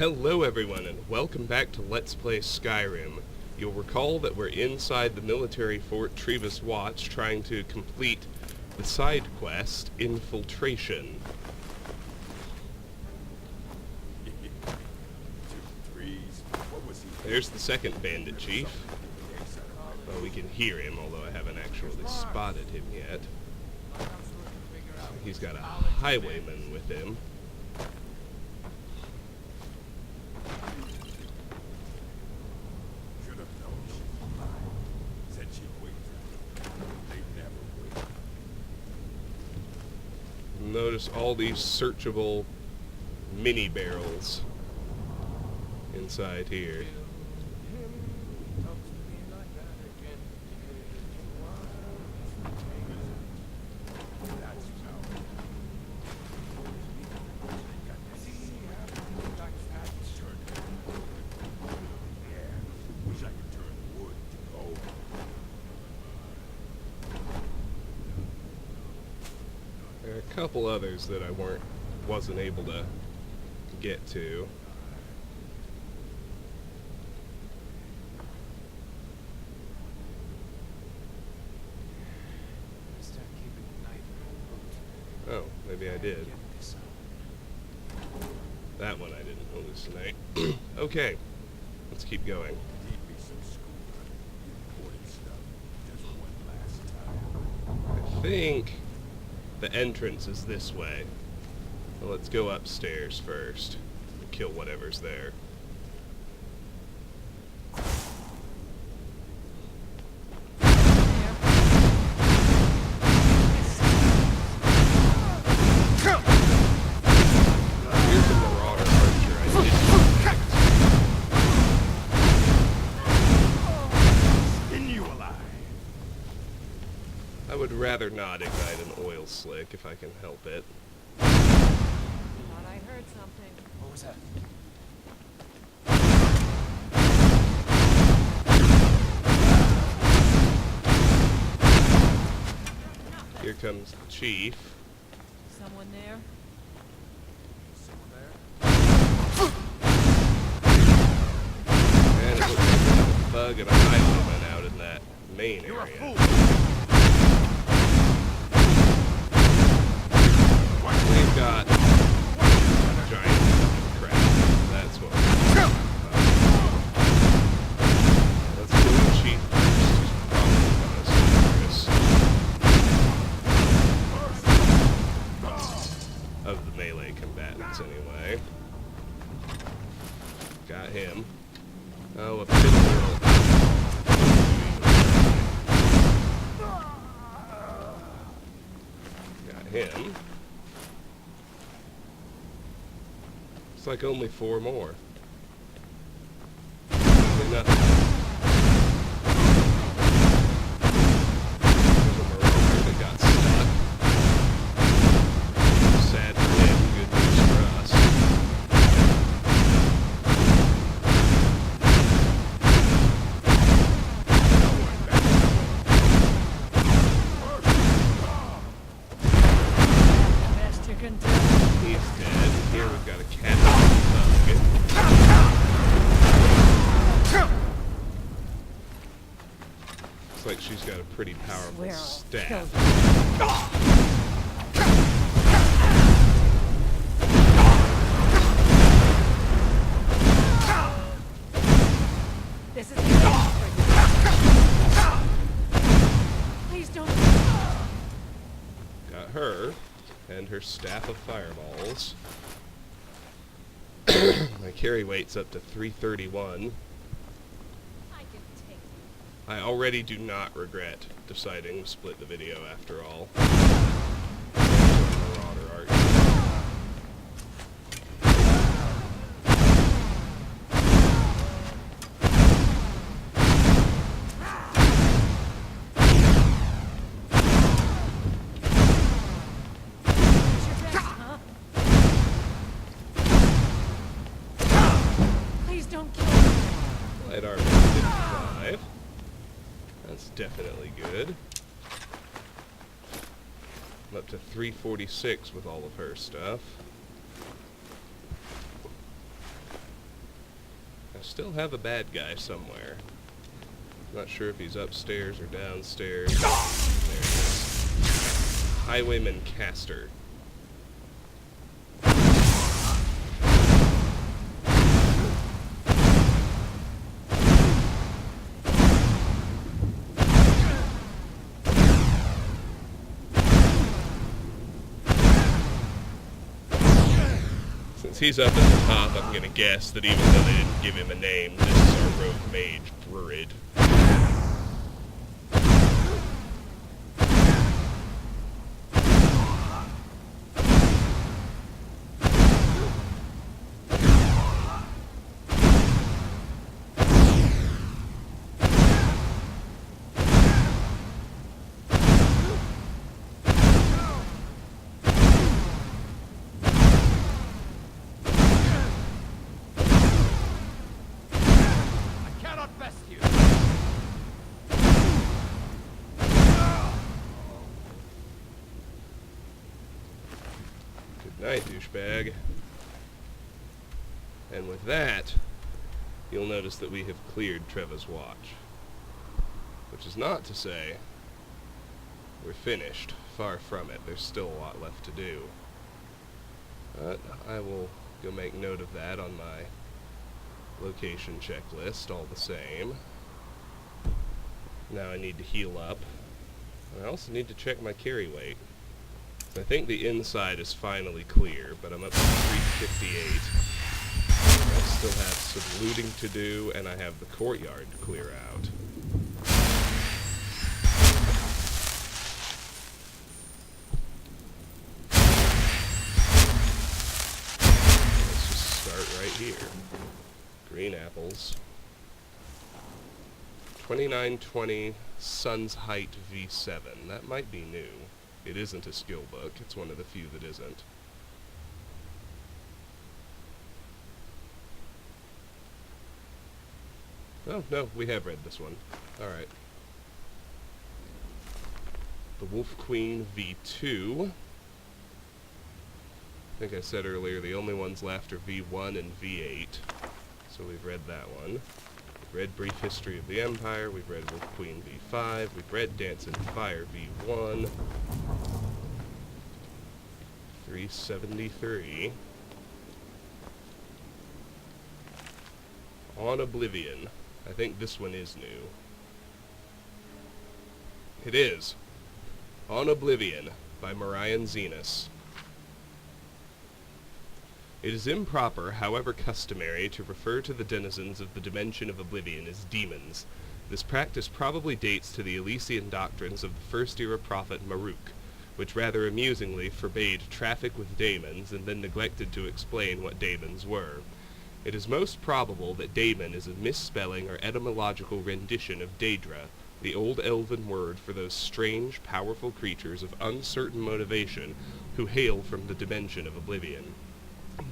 Hello everyone, and welcome back to Let's Play Skyrim. You'll recall that we're inside the military fort Treva's Watch trying to complete the side quest, Infiltration. There's the second bandit chief. Well, we can hear him, although I haven't actually spotted him yet. He's got a highwayman with him. Notice all these searchable mini barrels inside here. There are a couple others that I wasn't able to get to. Oh, maybe I did. That one I didn't hallucinate. Okay, let's keep going. I think the entrance is this way. So let's go upstairs first and kill whatever's there. Here's a marauder archer I didn't expect. I would rather not ignite an oil slick if I can help it. Thought I heard something. What was that? Here comes the chief. Someone there? Someone there? And it looks like we have a bug and a highwayman out in that main area. We've got giant crap. That's what we're Let's go to the chief first. Of the melee combatants, anyway. Got him. Oh, a pistol. Got him. It's like only 4 more. Really nothing. There's a marauder that got stuck. Sad for him, good news for us. Best you can do. He's dead. Here we've got a cat. Looks like she's got a pretty powerful staff. This is the end for you. Please don't. Got her and her staff of fireballs. My carry weight's up to 331. I can take you. I already do not regret deciding to split the video after all. Marauder art. It's your best, huh? Please don't kill me. Light armor 55. That's definitely good. I'm up to 346 with all of her stuff. still have a bad guy somewhere. Not sure if he's upstairs or downstairs. There he is. Highwayman Castor. Since he's up at the top, I'm gonna guess that even though they didn't give him a name, this is our rogue mage, Druid. Night, douchebag. And with that, you'll notice that we have cleared Treva's watch. Which is not to say we're finished. Far from it. There's still a lot left to do. But I will go make note of that on my location checklist all the same. Now I need to heal up. I also need to check my carry weight. I think the inside is finally clear, but I'm up to 358. I still have some looting to do, and I have the courtyard to clear out. Let's just start right here. Green apples. 2920 Sun's Height V7. That might be new. It isn't a skill book. It's one of the few that isn't. Oh, no, we have read this one. Alright. The Wolf Queen V2. I think I said earlier the only ones left are V1 and V8. So we've read that one. We've read Brief History of the Empire. We've read Wolf Queen V5. We've read Dance in Fire V1. 373. On Oblivion. I think this one is new. It is. On Oblivion by Marian Zenas. It is improper, however customary, to refer to the denizens of the dimension of Oblivion as demons. This practice probably dates to the Elysian doctrines of the first-era prophet Maruk, which rather amusingly forbade traffic with daemons and then neglected to explain what daemons were. It is most probable that daemon is a misspelling or etymological rendition of Daedra, the old elven word for those strange, powerful creatures of uncertain motivation who hail from the dimension of Oblivion.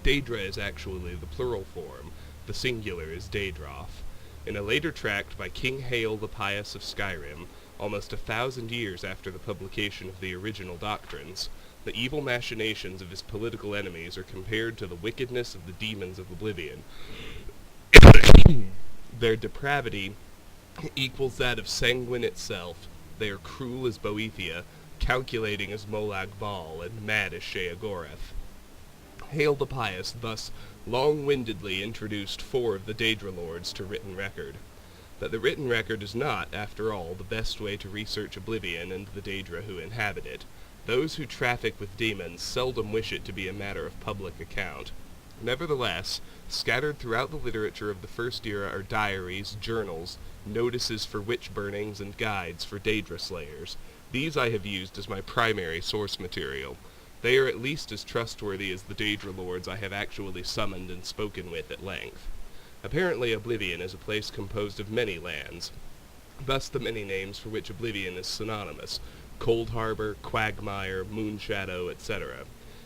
Daedra is actually the plural form. The singular is Daedroth. In a later tract by King Hael the Pious of Skyrim, almost 1,000 years after the publication of the original doctrines, the evil machinations of his political enemies are compared to the wickedness of the demons of Oblivion. Their depravity equals that of Sanguine itself. They are cruel as Boethia, calculating as Molag Bal, and mad as Sheogorath. Hael the Pious thus long-windedly introduced 4 of the Daedra Lords to written record. That the written record is not, after all, the best way to research Oblivion and the Daedra who inhabit it. Those who traffic with demons seldom wish it to be a matter of public account. Nevertheless, scattered throughout the literature of the First Era are diaries, journals, notices for witch burnings, and guides for Daedra slayers. These I have used as my primary source material. They are at least as trustworthy as the Daedra Lords I have actually summoned and spoken with at length. Apparently Oblivion is a place composed of many lands, thus the many names for which Oblivion is synonymous: Cold Harbor, Quagmire, Moonshadow, etc.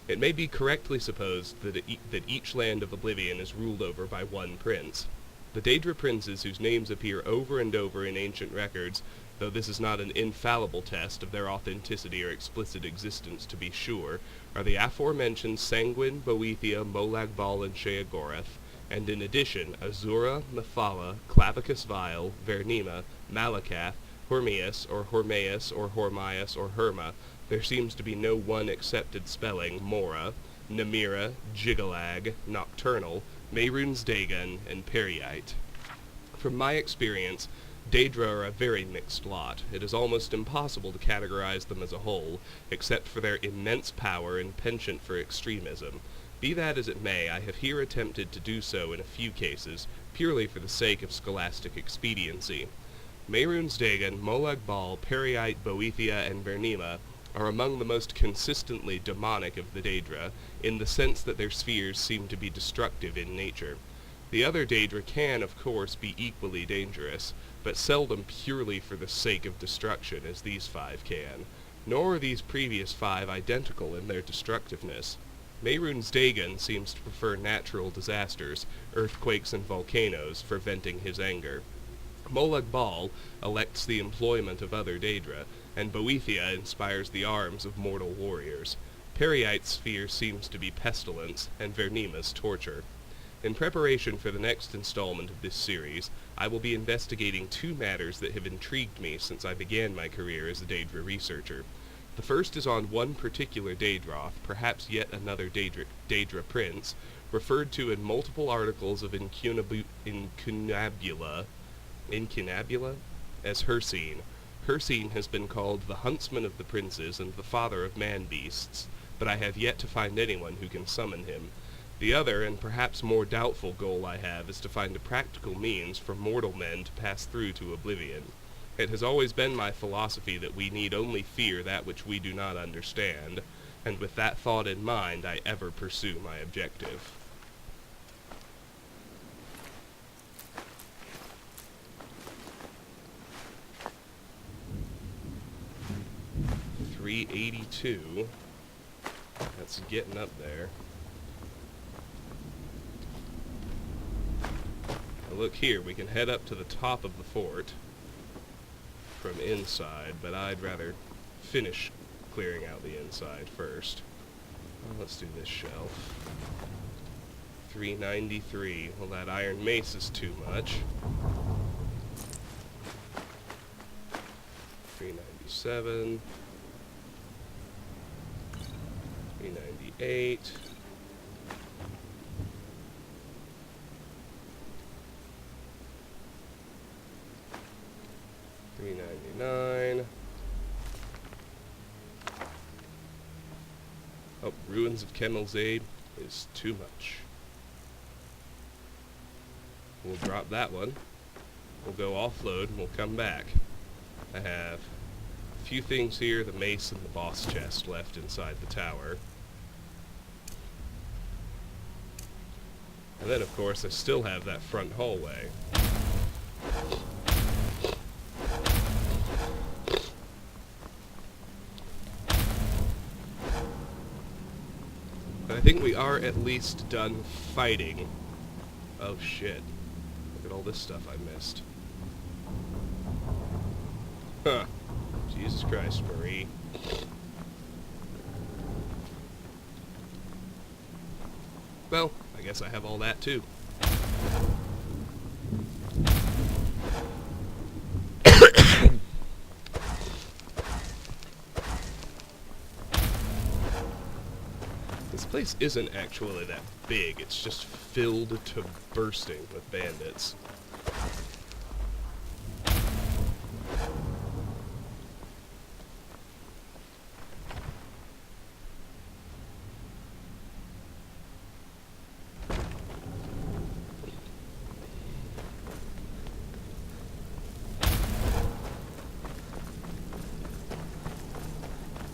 It may be correctly supposed that each land of Oblivion is ruled over by one prince. The Daedra princes whose names appear over and over in ancient records, though this is not an infallible test of their authenticity or explicit existence to be sure, are the aforementioned Sanguine, Boethia, Molag Bal, and Sheogorath, and in addition, Azura, Mephala, Clavicus Vile, Vernima, Malakath, Hormeus, or Hormeus, or Hormias, or Herma, there seems to be no one accepted spelling, Mora, Namira, Jigalag, Nocturnal, Mehrunes Dagon, and Periite. From my experience, Daedra are a very mixed lot. It is almost impossible to categorize them as a whole, except for their immense power and penchant for extremism. Be that as it may, I have here attempted to do so in a few cases, purely for the sake of scholastic expediency. Mehrunes Dagon, Molag Bal, Periite, Boethia, and Vernima are among the most consistently demonic of the Daedra, in the sense that their spheres seem to be destructive in nature. The other Daedra can, of course, be equally dangerous, but seldom purely for the sake of destruction as these 5 can. Nor are these previous 5 identical in their destructiveness. Mehrunes Dagon seems to prefer natural disasters, earthquakes and volcanoes, for venting his anger. Molag Bal elects the employment of other Daedra, and Boethia inspires the arms of mortal warriors. Periite's sphere seems to be pestilence, and Vernima's torture. In preparation for the next installment of this series, I will be investigating 2 matters that have intrigued me since I began my career as a Daedra researcher. The first is on one particular Daedroth, perhaps yet another Daedra prince, referred to in multiple articles of Incunabula as Hircine. Hircine has been called the huntsman of the princes and the father of man-beasts, but I have yet to find anyone who can summon him. The other, and perhaps more doubtful goal I have, is to find a practical means for mortal men to pass through to oblivion. It has always been my philosophy that we need only fear that which we do not understand, and with that thought in mind, I ever pursue my objective. $382. That's getting up there. Now look here, we can head up to the top of the fort from inside, but I'd rather finish clearing out the inside first. Well, let's do this shelf. 393. Well, that iron mace is too much. 397. 398. 399. Oh, Ruins of Kemelzaid is too much. We'll drop that one. We'll go offload and we'll come back. I have a few things here, the mace and the boss chest left inside the tower. And then, of course, I still have that front hallway. But I think we are at least done fighting. Oh shit. Look at all this stuff I missed. Huh. Jesus Christ, Marie. Well, I guess I have all that too. This place isn't actually that big, it's just filled to bursting with bandits.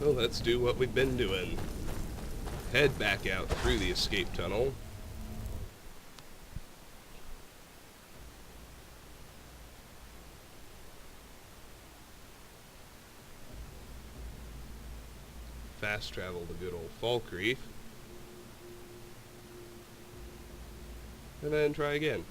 Well, let's do what we've been doing. Head back out through the escape tunnel. Fast travel to good old Falkreath. And then try again.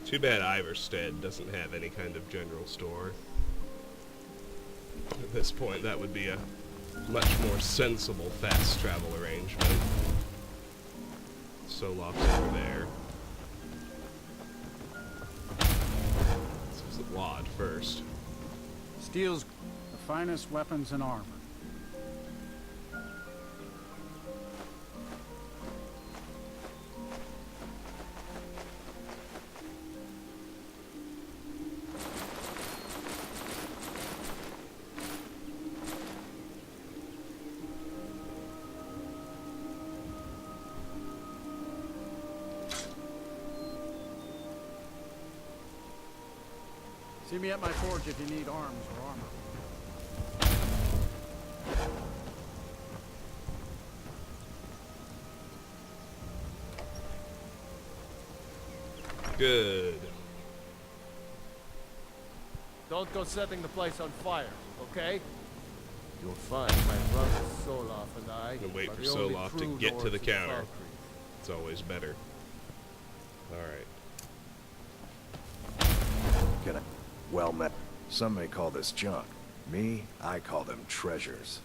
Too bad Iverstead doesn't have any kind of general store. At this point, that would be a much more sensible fast travel arrangement. Solof's over there. Let's visit Wad first. Steals the finest weapons and armor. See me at my forge if you need arms or armor. Good. Don't go setting the place on fire, okay? You'll find my brother Solof and I And wait are for the only Solof to true get to lords the of counter. Valkyrie. It's always better. Alright. Can I? Well met. Some may call this junk. Me, I call them treasures.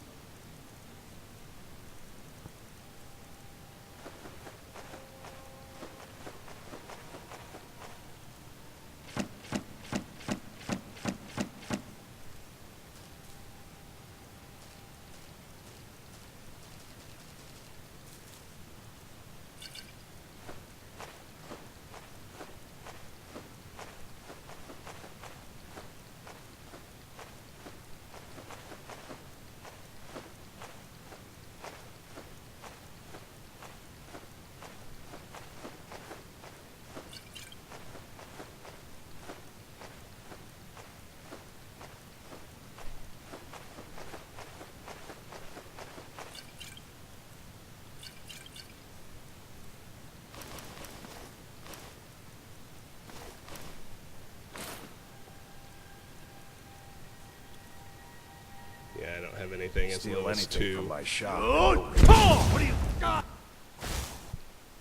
Yeah, I don't have anything as Steal low as anything 2. from my shop. What do you got?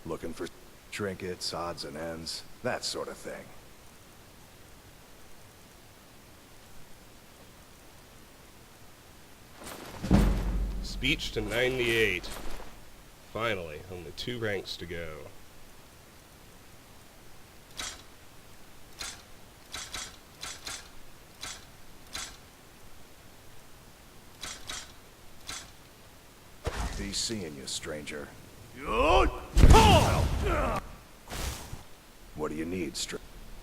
Looking for trinkets, odds and ends, that sort of thing. Speech to 98. Finally, only 2 ranks to go. Be seeing you, stranger. What do you need,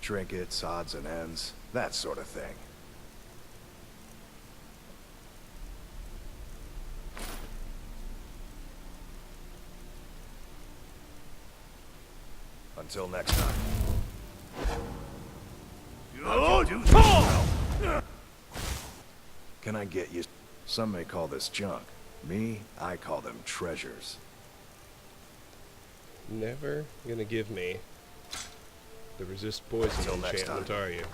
trinkets, odds and ends, that sort of thing. Until next time. Can I get you? Some may call this junk. Me, I call them treasures. Never gonna give me the resist poison Until next enchantment, time. are you?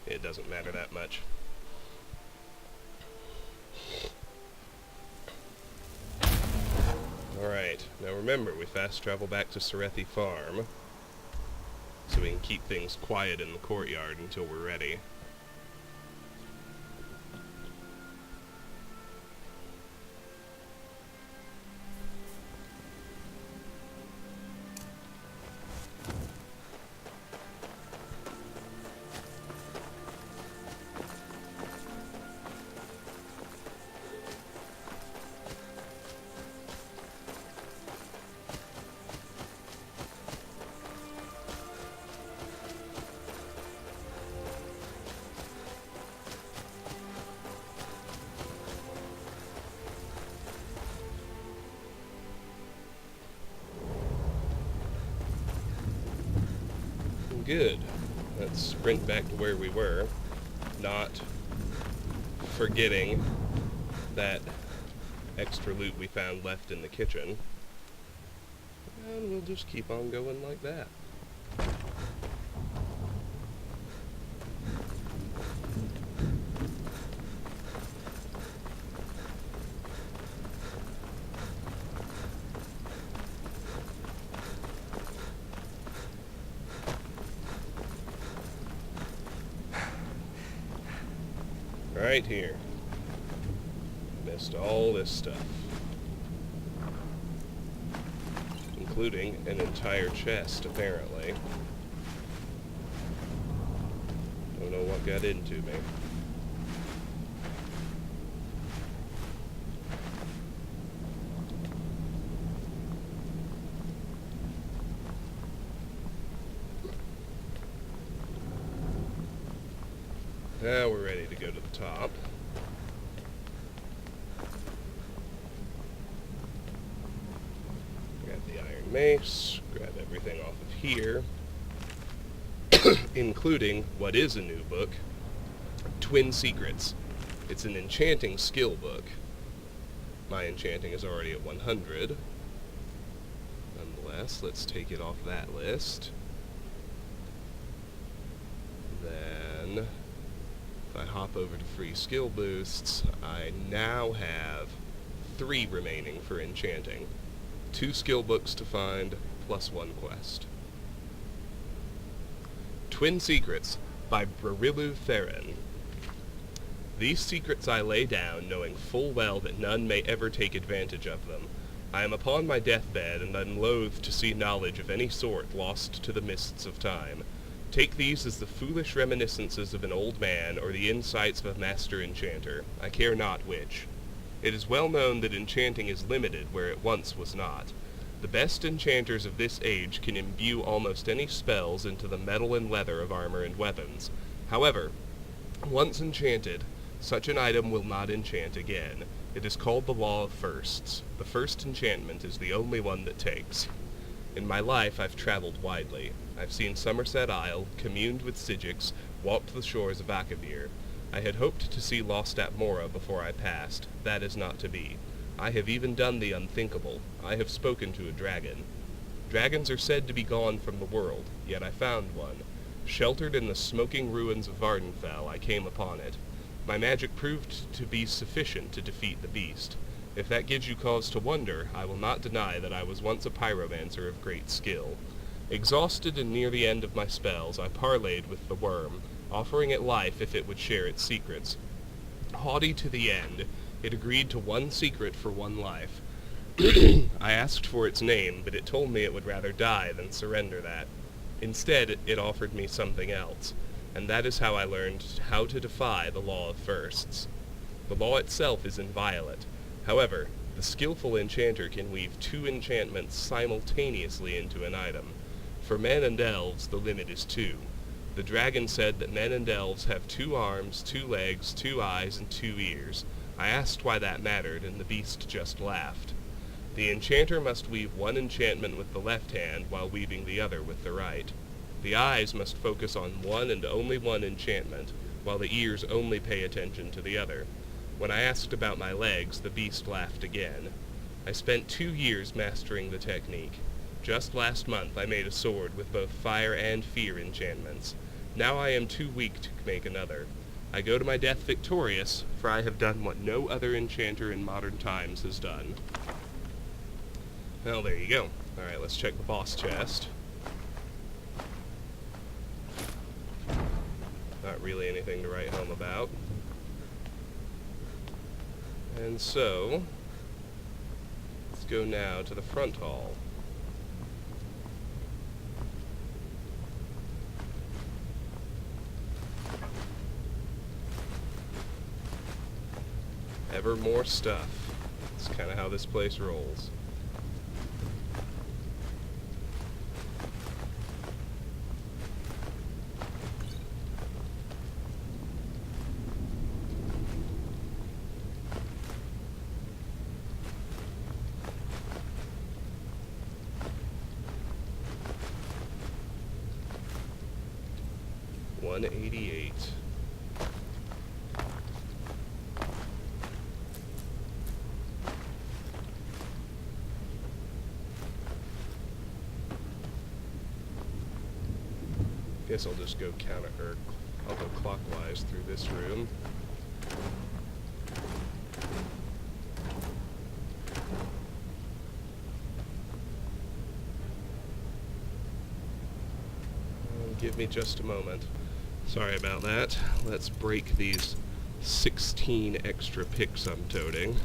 It doesn't matter that much. Alright, now remember, we fast travel back to Serethi Farm, so we can keep things quiet in the courtyard until we're ready. Good. Let's sprint back to where we were, not forgetting that extra loot we found left in the kitchen. And we'll just keep on going like that. right here. Missed all this stuff. Including an entire chest, apparently. Don't know what got into me. Now we're ready to go to the top. Grab the iron mace, grab everything off of here, including what is a new book, Twin Secrets. It's an enchanting skill book. My enchanting is already at 100. Nonetheless, let's take it off that list. Then, if I hop over to free skill boosts, I now have 3 remaining for enchanting. 2 skill books to find, plus 1 quest. Twin Secrets by Barilu Theron. These secrets I lay down, knowing full well that none may ever take advantage of them. I am upon my deathbed, and am loath to see knowledge of any sort lost to the mists of time. Take these as the foolish reminiscences of an old man, or the insights of a master enchanter. I care not which. It is well known that enchanting is limited where it once was not. The best enchanters of this age can imbue almost any spells into the metal and leather of armor and weapons. However, once enchanted, such an item will not enchant again. It is called the law of firsts. The first enchantment is the only one that takes. In my life, I've traveled widely. I've seen Somerset Isle, communed with Sigics, walked the shores of Akavir. I had hoped to see Lost at Mora before I passed. That is not to be. I have even done the unthinkable. I have spoken to a dragon. Dragons are said to be gone from the world, yet I found one. Sheltered in the smoking ruins of Vardenfell, I came upon it. My magic proved to be sufficient to defeat the beast. If that gives you cause to wonder, I will not deny that I was once a pyromancer of great skill. Exhausted and near the end of my spells, I parleyed with the worm, offering it life if it would share its secrets. Haughty to the end, it agreed to 1 secret for 1 life. I asked for its name, but it told me it would rather die than surrender that. Instead, it offered me something else, and that is how I learned how to defy the law of firsts. The law itself is inviolate. However, the skillful enchanter can weave 2 enchantments simultaneously into an item. For men and elves, the limit is 2. The dragon said that men and elves have 2 arms, 2 legs, 2 eyes, and 2 ears. I asked why that mattered, and the beast just laughed. The enchanter must weave 1 enchantment with the left hand while weaving the other with the right. The eyes must focus on 1 and only 1 enchantment, while the ears only pay attention to the other. When I asked about my legs, the beast laughed again. I spent 2 years mastering the technique. Just last month I made a sword with both fire and fear enchantments. Now I am too weak to make another. I go to my death victorious, for I have done what no other enchanter in modern times has done. Well, there you go. Alright, let's check the boss chest. Not really anything to write home about. And so, let's go now to the front hall. Ever more stuff. That's kind of how this place rolls. $188. Guess I'll just go I'll go clockwise through this room. Give me just a moment. Sorry about that. Let's break these 16 extra picks I'm toting.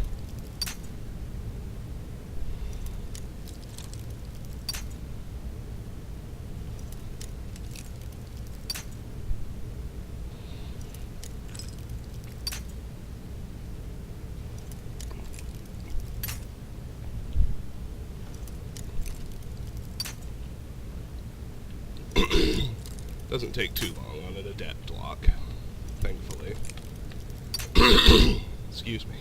Doesn't take too long on an adept lock, thankfully. Excuse me.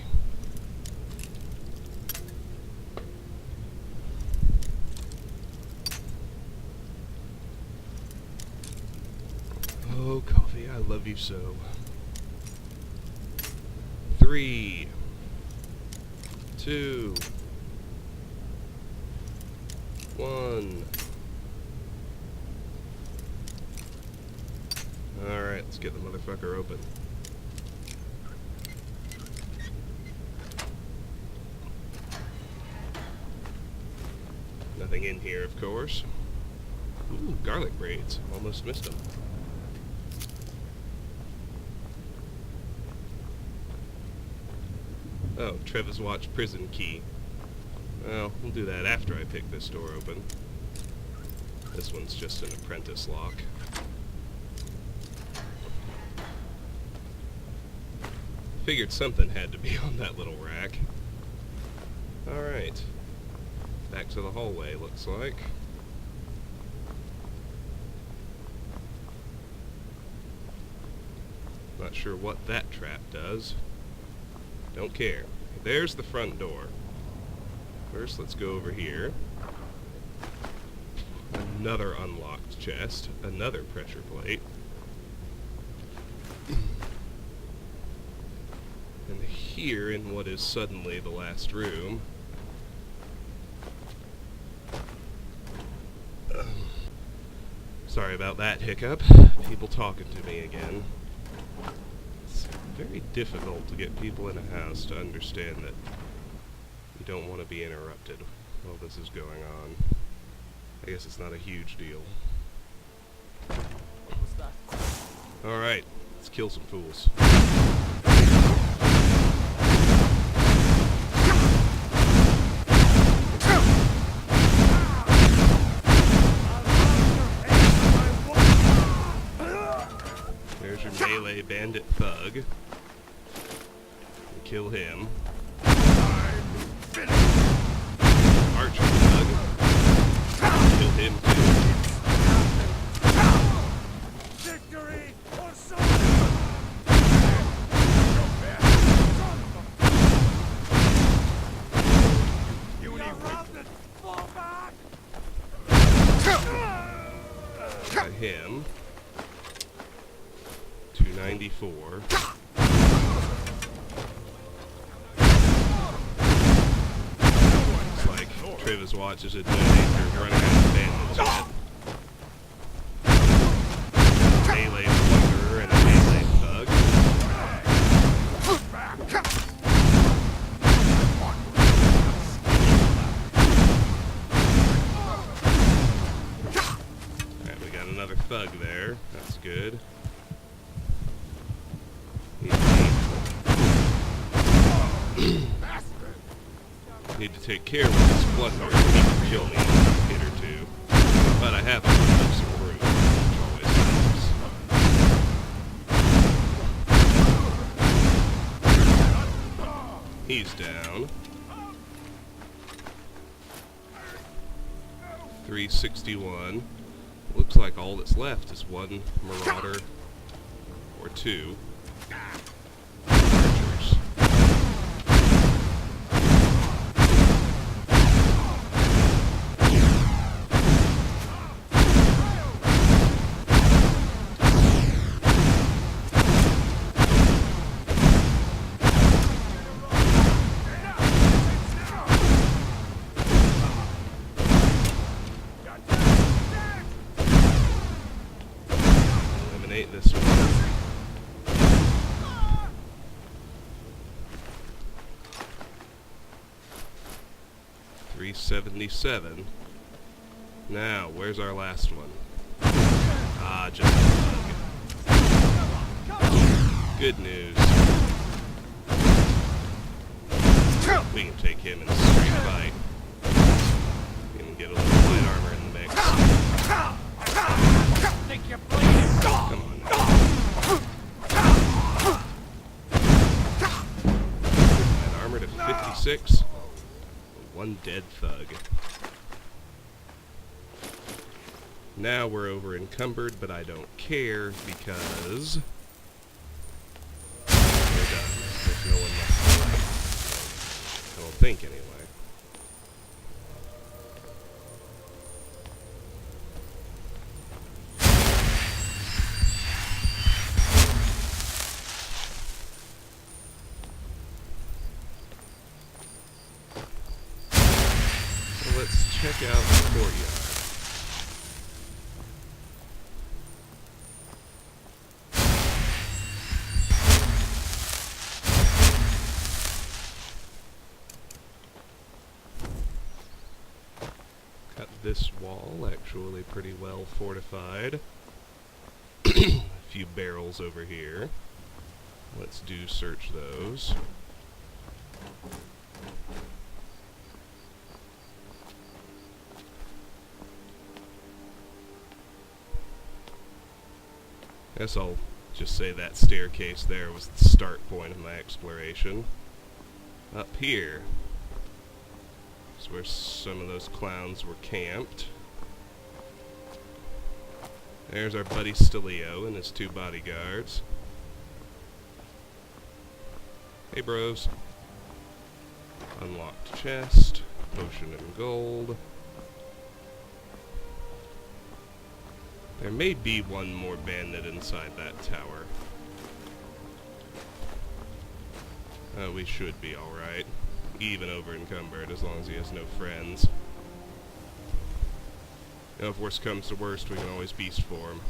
Oh, coffee, I love you so. 3, 2, 1. Alright, let's get the motherfucker open. Nothing in here, of course. Ooh, garlic braids. Almost missed them. Oh, Treva's watch prison key. Well, we'll do that after I pick this door open. This one's just an apprentice lock. Figured something had to be on that little rack. Alright. Back to the hallway, looks like. Not sure what that trap does. Don't care. There's the front door. First, let's go over here. Another unlocked chest. Another pressure plate. And here, in what is suddenly the last room, sorry about that hiccup. People talking to me again. It's very difficult to get people in a house to understand that you don't want to be interrupted while this is going on. I guess it's not a huge deal. What's that? Alright, let's kill some fools. There's your melee bandit thug. Kill him. Archer thug. Kill him too. Victory or Got him. 294. Looks like Treva's watch is admitting they're running out of bandits yet. Melee plunderer and a melee thug. Alright, we got another thug there. That's good. Need to take care of this plunderer. He can kill me in a hit or two. But I have some room, which always helps. He's down. 361. Looks like all that's left is one marauder or two archers. Eliminate this one. 377. Now, where's our last one? Ah, just a bug. Good news. We can take him in a straight fight. We can get a little light armor in the mix. Think you're bleeding? Come on now. That armor to 56. One dead thug. Now we're over encumbered, but I don't care because we're done. There's no one left to fight. I don't think, anyway. So let's check out the courtyard. This wall actually pretty well fortified. A few barrels over here. Let's do search those. Guess I'll just say that staircase there was the start point of my exploration. Up here is where some of those clowns were camped. There's our buddy Stelio and his 2 bodyguards. Hey bros. Unlocked chest, potion and gold. There may be one more bandit inside that tower. We should be alright. Even over encumbered, as long as he has no friends. You know, if worst comes to worst, we can always beast form.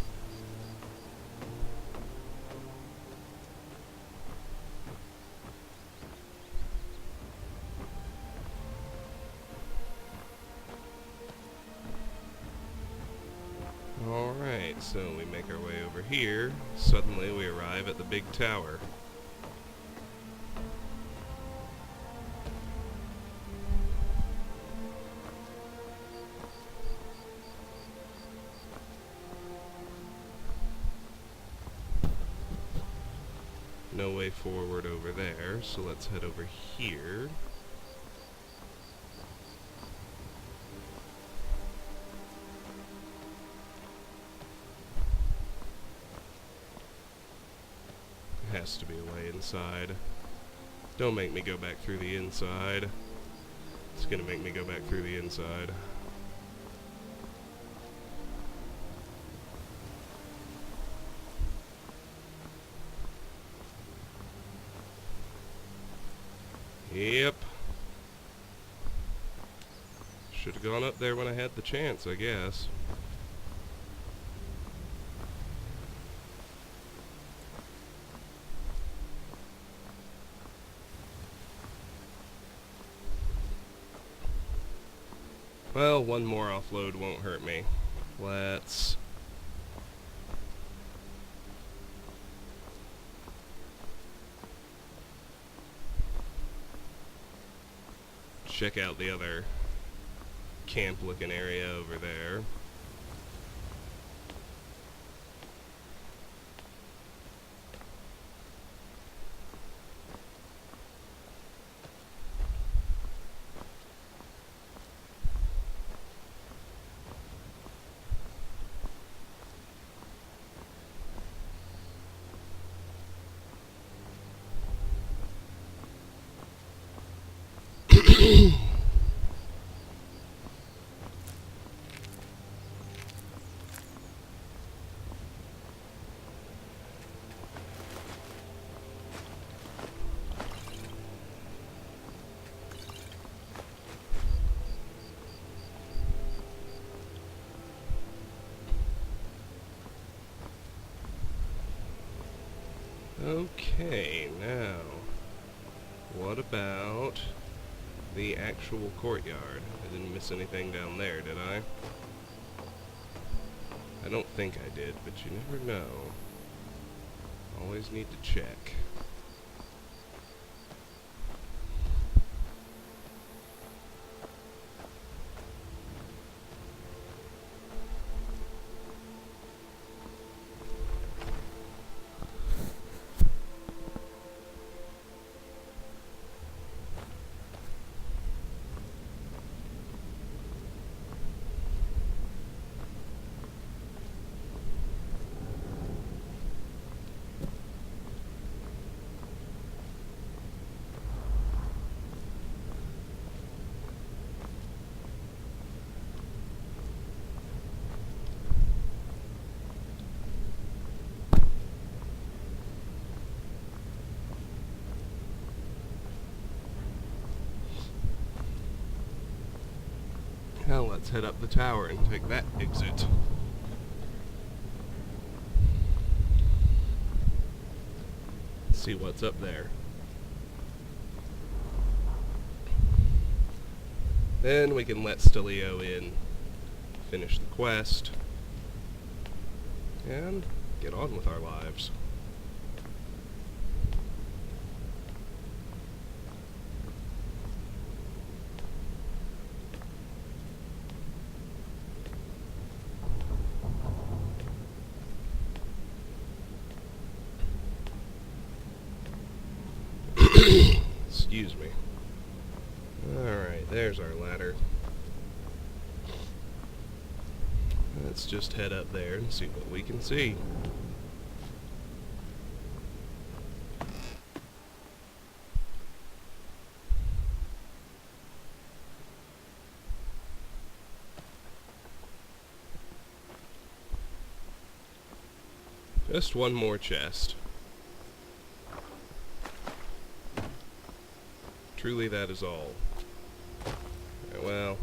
Alright, so we make our way over here. Suddenly we arrive at the big tower. No way forward over there, so let's head over here. There has to be a way inside. Don't make me go back through the inside. It's gonna make me go back through the inside. Yep. Should have gone up there when I had the chance, I guess. Well, one more offload won't hurt me. Let's check out the other camp-looking area over there. Okay, now, what about the actual courtyard? I didn't miss anything down there, did I? I don't think I did, but you never know. Always need to check. Now let's head up the tower and take that exit. See what's up there. Then we can let Stelio in, finish the quest, and get on with our lives. Excuse me. Alright, there's our ladder. Let's just head up there and see what we can see. Just one more chest. Truly, that is all. Right, well,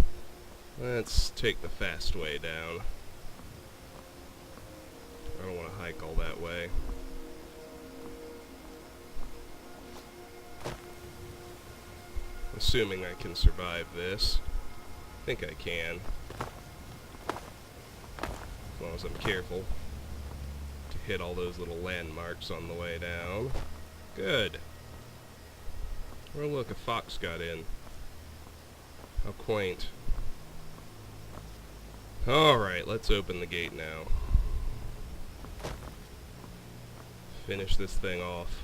let's take the fast way down. I don't want to hike all that way. Assuming I can survive this. I think I can. As long as I'm careful to hit all those little landmarks on the way down. Good. Oh look, a fox got in. How quaint. Alright, let's open the gate now. Finish this thing off.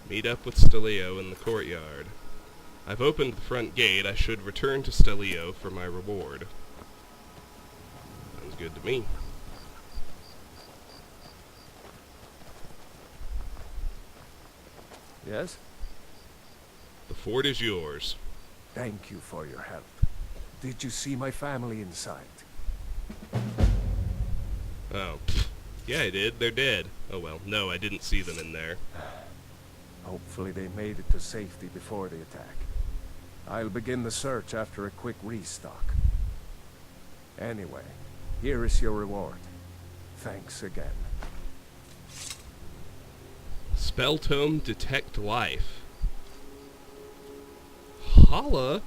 Meet up with Stelio in the courtyard. I've opened the front gate. I should return to Stelio for my reward. Sounds good to me. Yes? The fort is yours. Thank you for your help. Did you see my family inside? Oh, pfft. Yeah, I did. They're dead. Oh well, no, I didn't see them in there. Hopefully they made it to safety before the attack. I'll begin the search after a quick restock. Anyway, here is your reward. Thanks again. Spell tome detect life. Holla!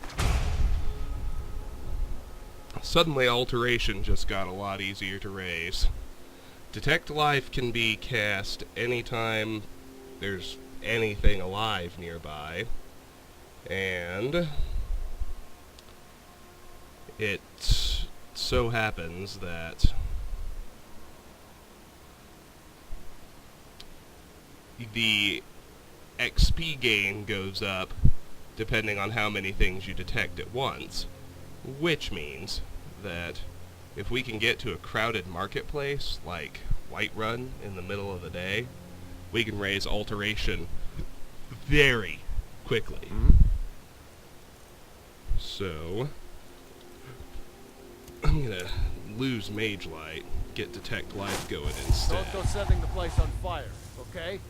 Suddenly alteration just got a lot easier to raise. Detect life can be cast anytime there's anything alive nearby. And it so happens that the XP gain goes up depending on how many things you detect at once, which means that if we can get to a crowded marketplace like Whiterun in the middle of the day, we can raise alteration very quickly. So I'm gonna lose Mage Light, get Detect Life going instead. Don't go setting the place on fire, okay?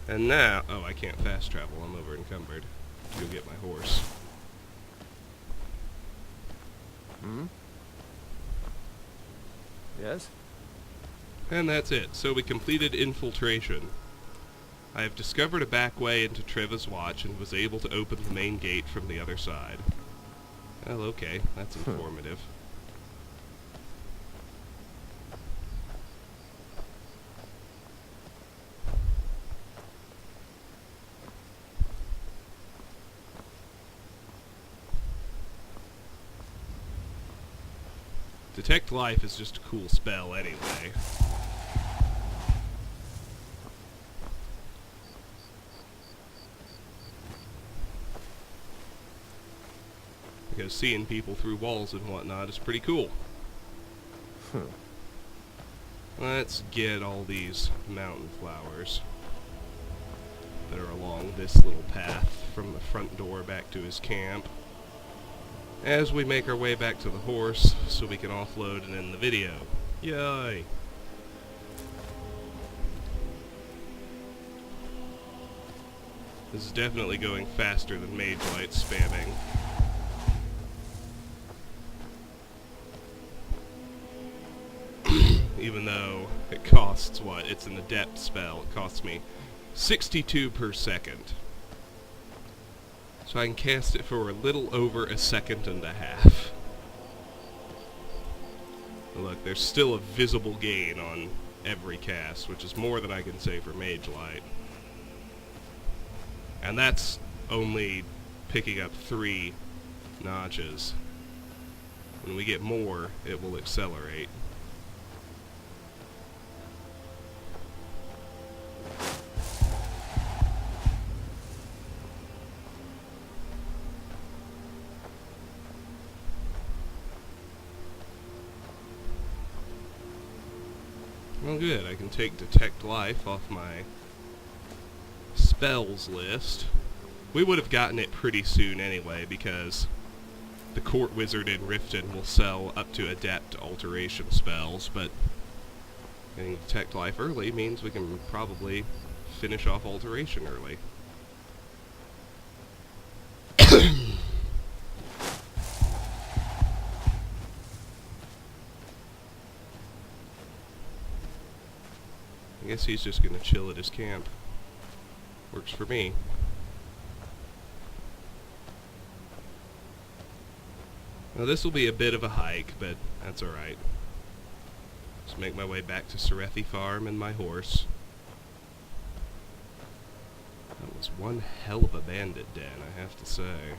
And now, oh, I can't fast travel, I'm over encumbered. Go get my horse. Yes? And that's it. So we completed Infiltration. I have discovered a back way into Treva's watch and was able to open the main gate from the other side. Well, okay, that's informative. Detect Life is just a cool spell anyway. Because seeing people through walls and whatnot is pretty cool. Let's get all these mountain flowers that are along this little path from the front door back to his camp, as we make our way back to the horse so we can offload and end the video. Yay! This is definitely going faster than Mage Light spamming. Even though it costs, what? It's an adept spell. It costs me 62 per second. So I can cast it for a little over a second and a half. But look, there's still a visible gain on every cast, which is more than I can say for Mage Light. And that's only picking up 3 notches. When we get more, it will accelerate. Well, good. I can take Detect Life off my spells list. We would have gotten it pretty soon anyway, because the Court Wizard in Riften will sell up to Adept Alteration spells, but getting Detect Life early means we can probably finish off Alteration early. I guess he's just gonna chill at his camp. Works for me. Now this will be a bit of a hike, but that's alright. Just make my way back to Serethi Farm and my horse. That was one hell of a bandit den, I have to say.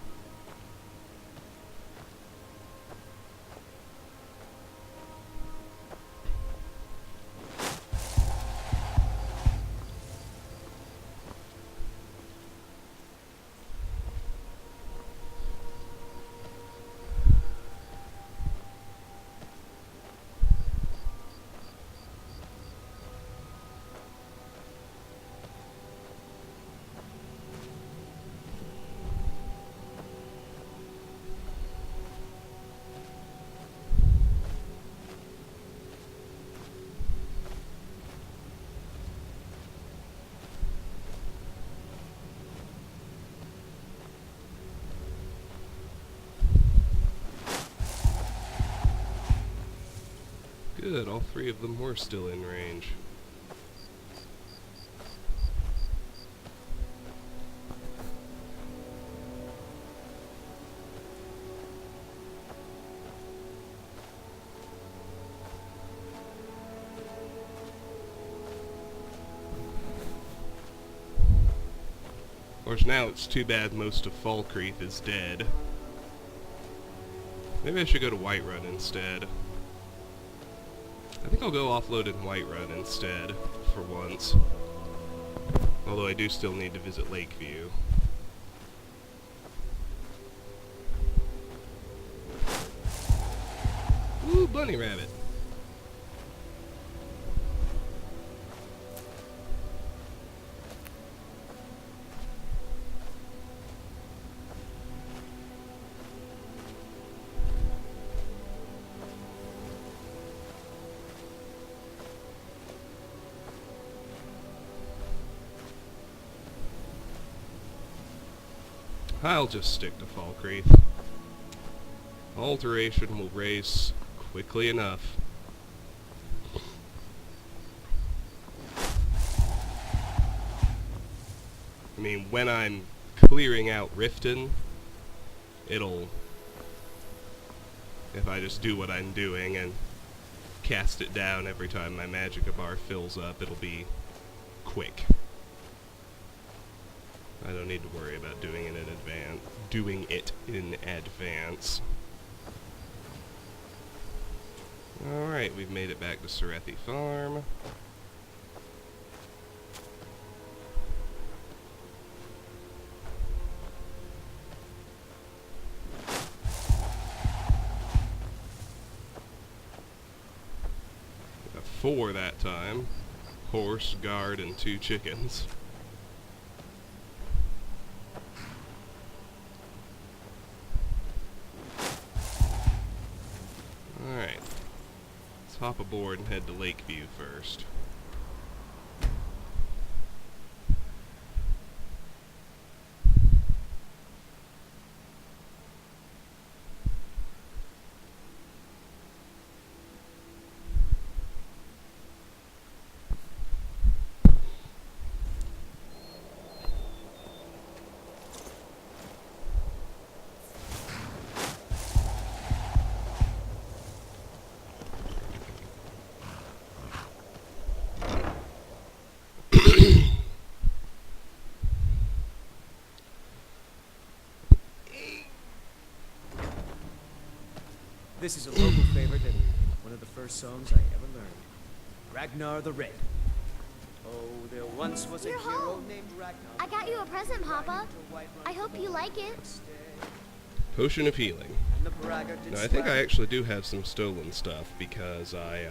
Good, all 3 of them were still in range. Of course, now it's too bad most of Falkreath is dead. Maybe I should go to Whiterun instead. I think I'll go offload in Whiterun instead, for once. Although I do still need to visit Lakeview. Ooh, bunny rabbit! I'll just stick to Falkreath. Alteration will race quickly enough. I mean, when I'm clearing out Riften, it'll... if I just do what I'm doing and cast it down every time my Magicka bar fills up, it'll be quick. I don't need to worry about doing it in advance. Alright, we've made it back to Serethi Farm. Got 4 that time. Horse, guard, and 2 chickens. Alright, let's hop aboard and head to Lakeview first. This is a local favorite and one of the first songs I ever learned. Ragnar the Red. Oh, there once was a You're hero home. named Ragnar. I got you a present, Papa. I hope you like it. Potion of healing. And the braggart did Now, I think I swag. actually do have some stolen stuff because I,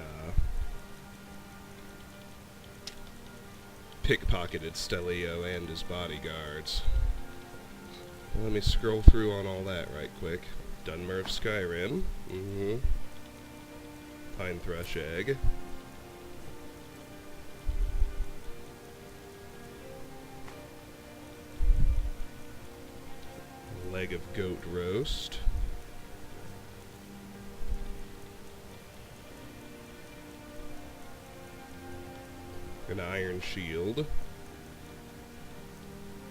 pickpocketed Stelio and his bodyguards. Let me scroll through on all that right quick. Dunmer of Skyrim. Pine Thrush Egg. Leg of goat roast. An iron shield.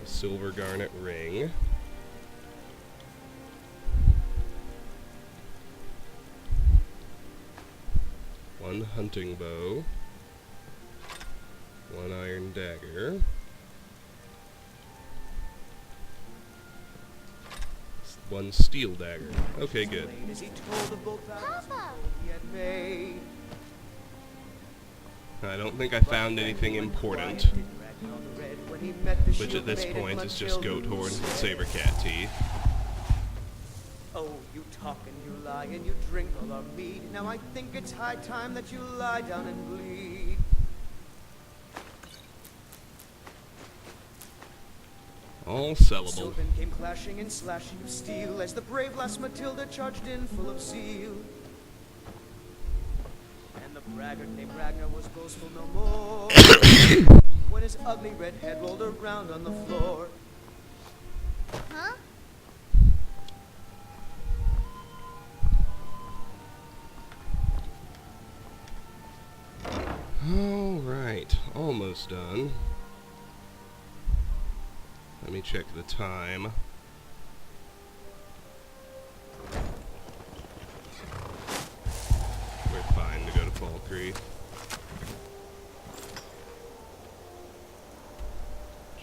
A silver garnet ring. One hunting bow. One iron dagger. One steel dagger. Okay, good. As he told of both vows Papa! he had made. I don't think I found anything important, which at this point is just goat horns and saber cat teeth. Oh, you talk and you lie and you drink all our mead. Now I think it's high time that you lie down and bleed. All sellable. Sylvan came clashing and slashing of steel as the brave lass Matilda charged in full of zeal. And the braggart named Ragnar was boastful no more when his ugly red head rolled around on the floor. Huh? Alright, almost done. Let me check the time. We're fine to go to Fall Creek.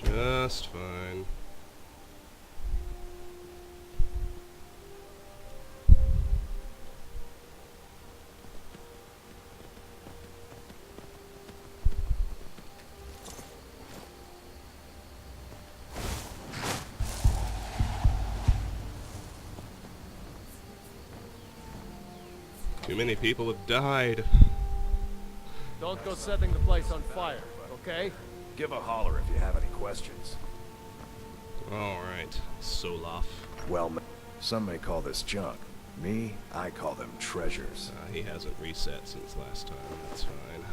Just fine. Too many people have died. Don't go setting the place on fire, okay? Give a holler if you have any questions. Alright, Solaf. Well met. Some may call this junk. Me, I call them treasures. He hasn't reset since last time, that's fine.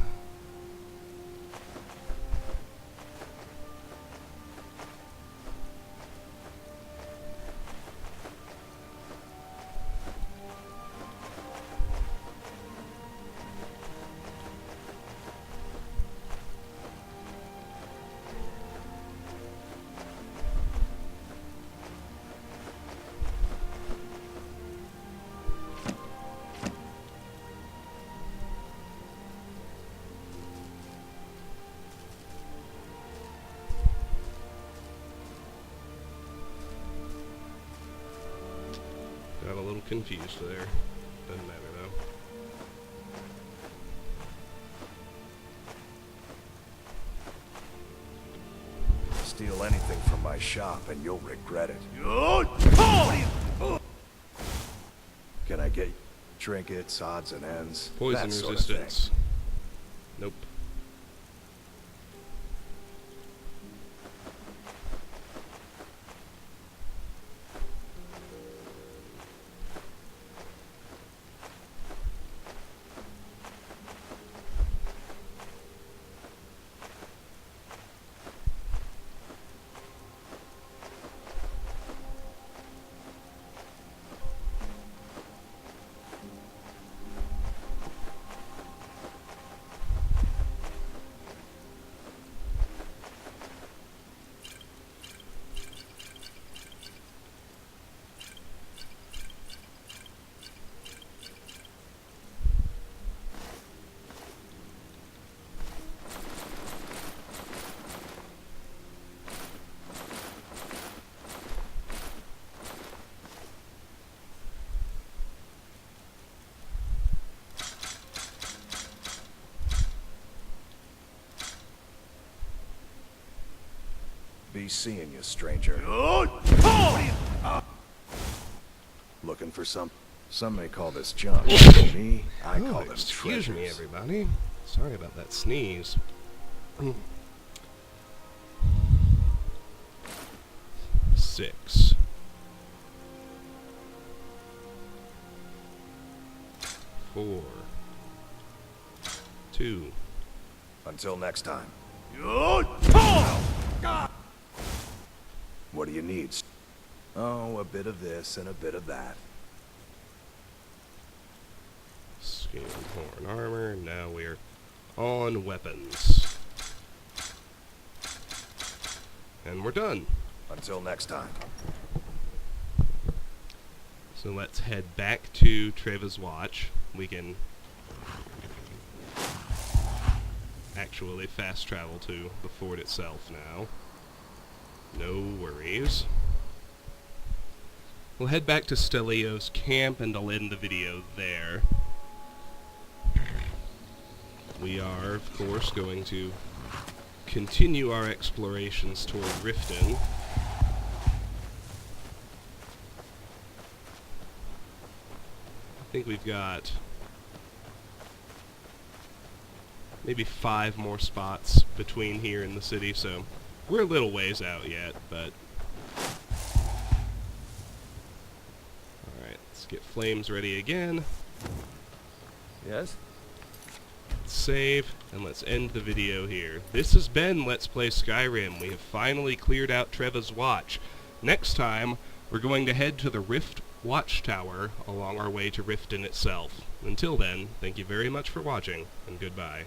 Got a little confused there. Doesn't matter though. Steal anything from my shop and you'll regret it. Can I get trinkets, odds and ends? Poison that sort of thing. resistance. Nope. be seeing you, stranger. Looking for some... Some may call this junk. Me, I call them Excuse me, treasures. everybody. Sorry about that sneeze. 6. 4. 2. Until next time. What do you need? Oh, a bit of this and a bit of that. Skin, horn, armor. Now we're on weapons. And we're done. Until next time. So let's head back to Treva's watch. We can actually fast travel to the fort itself now. No worries. We'll head back to Stelio's camp and I'll end the video there. We are, of course, going to continue our explorations toward Riften. I think we've got maybe 5 more spots between here and the city, so we're a little ways out yet, but... Alright, let's get flames ready again. Yes? Save, and let's end the video here. This has been Let's Play Skyrim. We have finally cleared out Treva's watch. Next time, we're going to head to the Rift Watchtower along our way to Riften itself. Until then, thank you very much for watching, and goodbye.